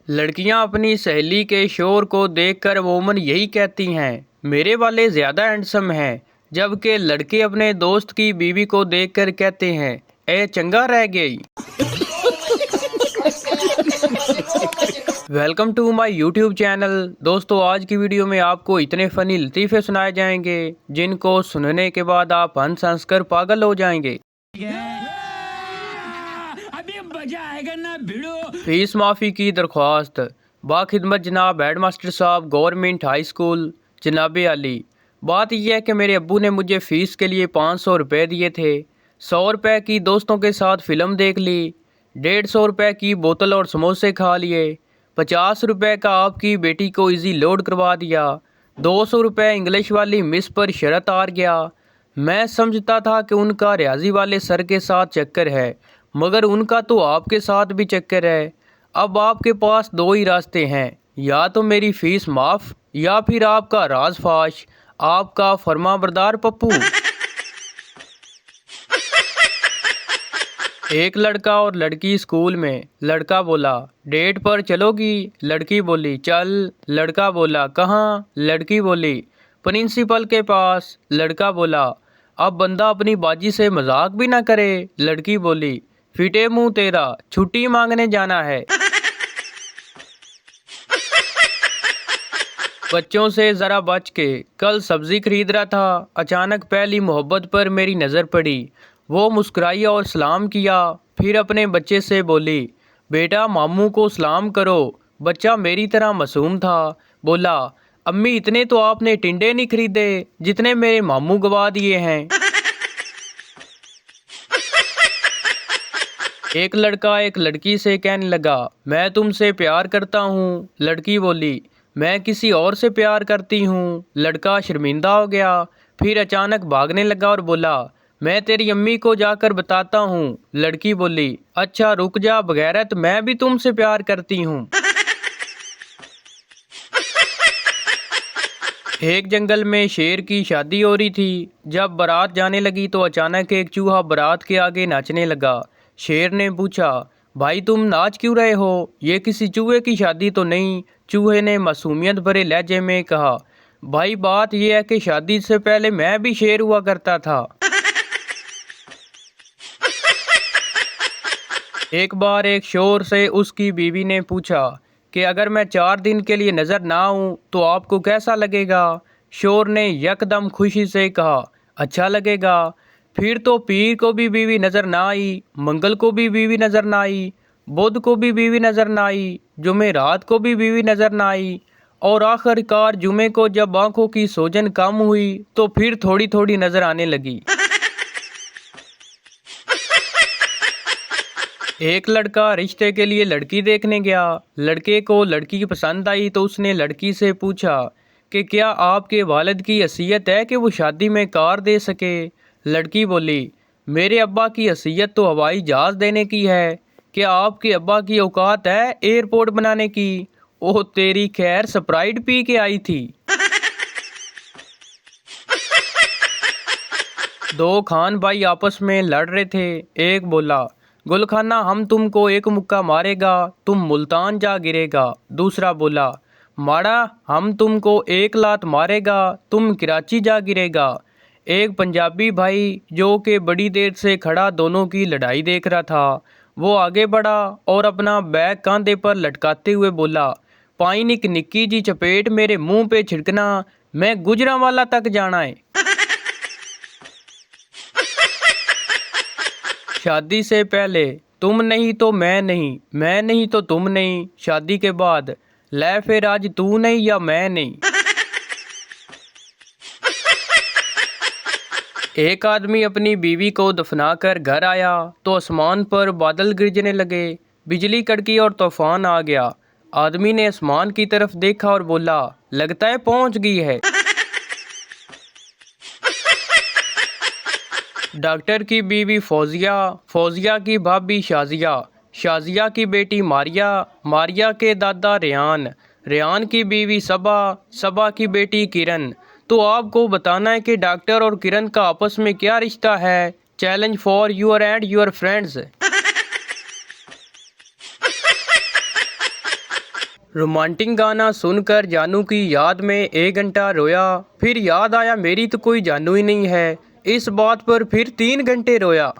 लड़कियां अपनी सहेली के शोर को देखकर अमूमन यही कहती हैं, मेरे वाले ज़्यादा हैंडसम हैं। जबकि लड़के अपने दोस्त की बीवी को देखकर कहते हैं, ए चंगा रह गई। Welcome to my YouTube channel. दोस्तों, आज की वीडियो में आपको इतने फ़नी लतीफ़े सुनाए जाएंगे जिनको सुनने के बाद आप हंस हंस कर पागल हो जाएंगे। अभी मजा आएगा ना भिड़ो। फीस माफ़ी की दरख्वास्त। बाखिदमत जनाब हेडमास्टर साहब, गवर्नमेंट हाई स्कूल जनाब आली। बात यह है कि मेरे अब्बू ने मुझे फ़ीस के लिए 500 रुपये दिए थे। 100 रुपये की दोस्तों के साथ फ़िल्म देख ली, 150 रुपये की बोतल और समोसे खा लिए, 50 रुपये का आपकी बेटी को इजी लोड करवा दिया, 200 रुपये इंग्लिश वाली मिस पर शरत हार गया। मैं समझता था कि उनका रियाजी वाले सर के साथ चक्कर है, मगर उनका तो आपके साथ भी चक्कर है। अब आपके पास दो ही रास्ते हैं, या तो मेरी फ़ीस माफ़ या फिर आपका राज फाश। आपका फरमाबरदार पप्पू। एक लड़का और लड़की स्कूल में। लड़का बोला, डेट पर चलोगी? लड़की बोली, चल। लड़का बोला, कहाँ? लड़की बोली, प्रिंसिपल के पास। लड़का बोला, अब बंदा अपनी बाजी से मजाक भी ना करे। लड़की बोली, फिटे मुंह तेरा, छुट्टी मांगने जाना है। बच्चों से ज़रा बच के। कल सब्ज़ी खरीद रहा था, अचानक पहली मोहब्बत पर मेरी नज़र पड़ी। वो मुस्कुराई और सलाम किया, फिर अपने बच्चे से बोली, बेटा मामू को सलाम करो। बच्चा मेरी तरह मासूम था, बोला, अम्मी इतने तो आपने टिंडे नहीं खरीदे जितने मेरे मामू गवा दिए हैं। एक लड़का एक लड़की से कहने लगा, मैं तुमसे प्यार करता हूँ। लड़की बोली, मैं किसी और से प्यार करती हूँ। लड़का शर्मिंदा हो गया, फिर अचानक भागने लगा और बोला, मैं तेरी अम्मी को जाकर बताता हूँ। लड़की बोली, अच्छा रुक जा बगैरत, मैं भी तुमसे प्यार करती हूँ। एक जंगल में शेर की शादी हो रही थी। जब बारात जाने लगी तो अचानक एक चूहा बारात के आगे नाचने लगा। शेर ने पूछा, भाई तुम नाच क्यों रहे हो? ये किसी चूहे की शादी तो नहीं। चूहे ने मासूमियत भरे लहजे में कहा, भाई बात यह है कि शादी से पहले मैं भी शेर हुआ करता था। एक बार एक शोर से उसकी बीवी ने पूछा कि अगर मैं 4 दिन के लिए नज़र ना आऊँ तो आपको कैसा लगेगा? शोर ने यकदम खुशी से कहा, अच्छा लगेगा। फिर तो पीर को भी बीवी नज़र ना आई, मंगल को भी बीवी नज़र ना आई, बुध को भी बीवी नज़र ना आई, जुमेरात को भी बीवी नज़र ना आई, और आखिरकार जुमे को जब आंखों की सोजन कम हुई तो फिर थोड़ी थोड़ी नज़र आने लगी। एक लड़का रिश्ते के लिए लड़की देखने गया। लड़के को लड़की पसंद आई तो उसने लड़की से पूछा कि क्या आपके वालिद की हैसियत है कि वो शादी में कार दे सके? लड़की बोली, मेरे अब्बा की हैसियत तो हवाई जहाज़ देने की है। क्या आपके अब्बा की औकात है एयरपोर्ट बनाने की? ओह तेरी खैर, स्प्राइट पी के आई थी। दो खान भाई आपस में लड़ रहे थे। एक बोला, गुलखाना हम तुमको एक मुक्का मारेगा, तुम मुल्तान जा गिरेगा। दूसरा बोला, माड़ा हम तुमको एक लात मारेगा, तुम कराची जा गिरेगा। एक पंजाबी भाई जो कि बड़ी देर से खड़ा दोनों की लड़ाई देख रहा था, वो आगे बढ़ा और अपना बैग कंधे पर लटकाते हुए बोला, पाई निक निक्की जी चपेट मेरे मुंह पे छिड़कना, मैं गुजरांवाला तक जाना है। शादी से पहले तुम नहीं तो मैं नहीं, मैं नहीं तो तुम नहीं। शादी के बाद ले फिर आज तू नहीं या मैं नहीं। एक आदमी अपनी बीवी को दफनाकर घर आया तो आसमान पर बादल गरजने लगे, बिजली कड़की और तूफान आ गया। आदमी ने आसमान की तरफ देखा और बोला, लगता है पहुंच गई है। डॉक्टर की बीवी फौजिया, फौजिया की भाभी शाजिया, शाजिया की बेटी मारिया, मारिया के दादा रेहान, रेहान की बीवी सबा, सबा की बेटी किरण। तो आपको बताना है कि डॉक्टर और किरण का आपस में क्या रिश्ता है। Challenge for your and your friends. Romantic गाना सुनकर जानू की याद में 1 घंटा रोया। फिर याद आया मेरी तो कोई जानू ही नहीं है। इस बात पर फिर 3 घंटे रोया।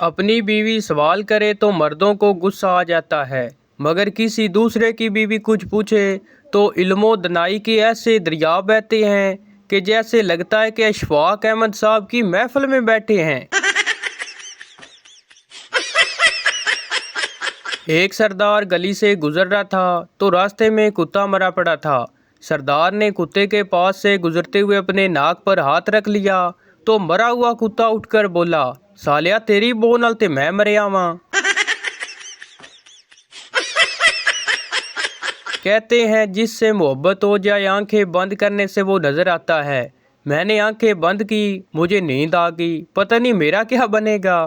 अपनी बीवी सवाल करे तो मर्दों को गुस्सा आ जाता है, मगर किसी दूसरे की बीवी कुछ पूछे तो इल्मो दनाई के ऐसे दरिया बहते हैं कि जैसे लगता है कि अशफाक अहमद साहब की महफिल में बैठे हैं। एक सरदार गली से गुजर रहा था तो रास्ते में कुत्ता मरा पड़ा था। सरदार ने कुत्ते के पास से गुजरते हुए अपने नाक पर हाथ रख लिया तो मरा हुआ कुत्ता उठकर बोला, सालिया तेरी बो नाल ते मैं मरिया वां। कहते हैं जिससे मोहब्बत हो जाए आंखें बंद करने से वो नजर आता है। मैंने आंखें बंद की, मुझे नींद आ गई, पता नहीं मेरा क्या बनेगा।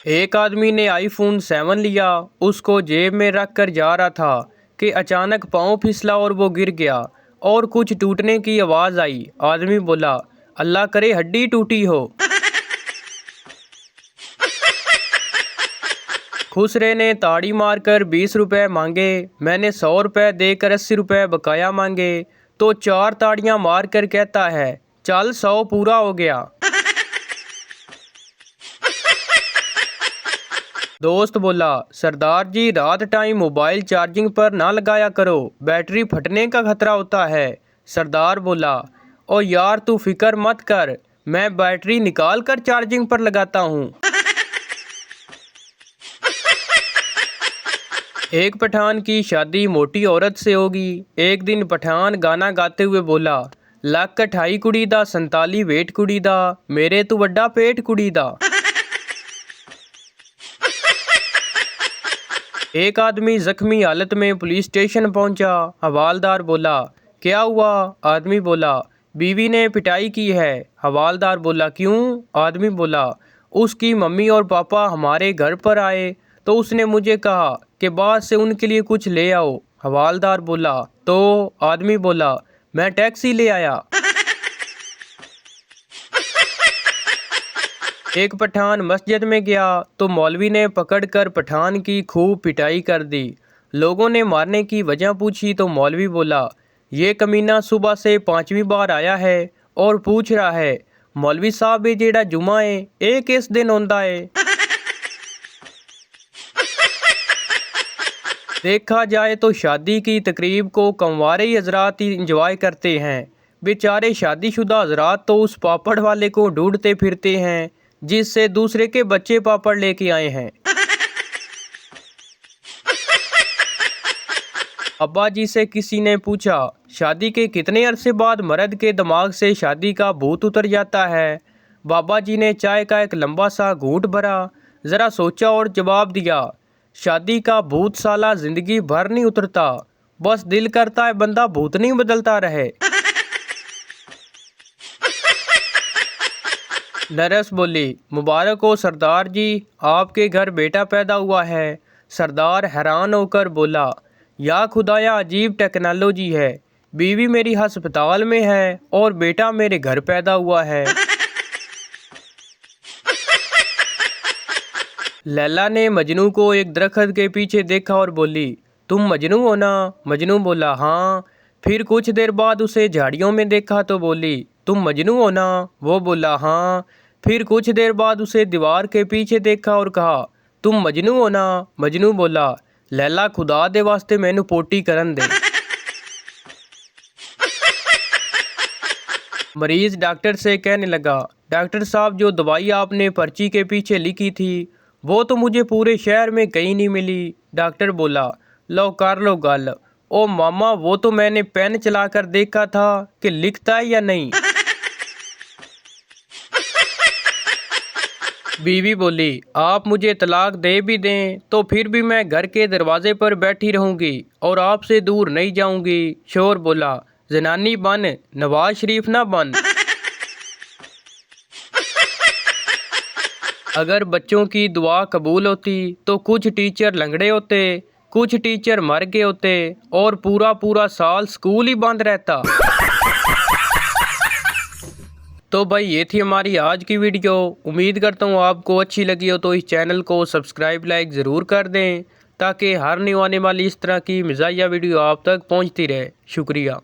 एक आदमी ने आईफोन 7 लिया, उसको जेब में रख कर जा रहा था कि अचानक पाँव फिसला और वो गिर गया और कुछ टूटने की आवाज़ आई। आदमी बोला, अल्लाह करे हड्डी टूटी हो। खुसरे ने ताड़ी मारकर 20 रुपए मांगे। मैंने 100 रुपए देकर 80 रुपए बकाया मांगे तो 4 ताड़ियां मारकर कहता है, चल 100 पूरा हो गया। दोस्त बोला, सरदार जी रात टाइम मोबाइल चार्जिंग पर ना लगाया करो, बैटरी फटने का खतरा होता है। सरदार बोला, ओ यार तू फिक्र मत कर, मैं बैटरी निकाल कर चार्जिंग पर लगाता हूँ। एक पठान की शादी मोटी औरत से होगी। एक दिन पठान गाना गाते हुए बोला, लक 28 कुड़ी दा 47 वेट कुड़ी दा, मेरे तो वड्डा पेट कुड़ी दा। एक आदमी जख्मी हालत में पुलिस स्टेशन पहुंचा। हवालदार बोला, क्या हुआ? आदमी बोला, बीवी ने पिटाई की है। हवालदार बोला, क्यों? आदमी बोला, उसकी मम्मी और पापा हमारे घर पर आए तो उसने मुझे कहा कि बाद से उनके लिए कुछ ले आओ। हवालदार बोला, तो? आदमी बोला, मैं टैक्सी ले आया। एक पठान मस्जिद में गया तो मौलवी ने पकड़कर पठान की खूब पिटाई कर दी। लोगों ने मारने की वजह पूछी तो मौलवी बोला, ये कमीना सुबह से 5वीं बार आया है और पूछ रहा है, मौलवी साहब ये जेड़ा जुमा है ये किस दिन होंदा है? देखा जाए तो शादी की तकरीब को कंवारे हजरात ही इंजॉय करते हैं। बेचारे शादीशुदा हजरात तो उस पापड़ वाले को ढूंढते फिरते हैं जिससे दूसरे के बच्चे पापड़ लेके आए हैं। अब्बा जी से किसी ने पूछा, शादी के कितने अरसे बाद मर्द के दिमाग से शादी का भूत उतर जाता है? बाबा जी ने चाय का एक लंबा सा घूंट भरा, जरा सोचा और जवाब दिया, शादी का भूत साला जिंदगी भर नहीं उतरता, बस दिल करता है बंदा भूत नहीं बदलता रहे। नरस बोली, मुबारक हो सरदार जी, आपके घर बेटा पैदा हुआ है। सरदार हैरान होकर बोला, या खुदाया अजीब टेक्नोलॉजी है, बीवी मेरी हस्पताल में है और बेटा मेरे घर पैदा हुआ है। लैला ने मजनू को एक दरख्त के पीछे देखा और बोली, तुम मजनू हो ना? मजनू बोला, हाँ। फिर कुछ देर बाद उसे झाड़ियों में देखा तो बोली, तुम मजनू हो ना? वो बोला, हाँ। फिर कुछ देर बाद उसे दीवार के पीछे देखा और कहा, तुम मजनू हो ना? मजनू बोला, लैला खुदा दे वास्ते मैनू पोटी करन दे। मरीज डॉक्टर से कहने लगा, डॉक्टर साहब जो दवाई आपने पर्ची के पीछे लिखी थी वो तो मुझे पूरे शहर में कहीं नहीं मिली। डॉक्टर बोला, लो कर लो गल। ओ मामा वो तो मैंने पेन चलाकर देखा था कि लिखता है या नहीं। बीवी बोली, आप मुझे तलाक दे भी दें तो फिर भी मैं घर के दरवाजे पर बैठी रहूंगी और आपसे दूर नहीं जाऊंगी। शोर बोला, जनानी बन, नवाज शरीफ ना बन। अगर बच्चों की दुआ कबूल होती तो कुछ टीचर लंगड़े होते, कुछ टीचर मर गए होते और पूरा पूरा साल स्कूल ही बंद रहता। तो भाई ये थी हमारी आज की वीडियो। उम्मीद करता हूँ आपको अच्छी लगी हो, तो इस चैनल को सब्सक्राइब लाइक ज़रूर कर दें ताकि हर न्यू आने वाली इस तरह की मज़ाहिया वीडियो आप तक पहुँचती रहे। शुक्रिया।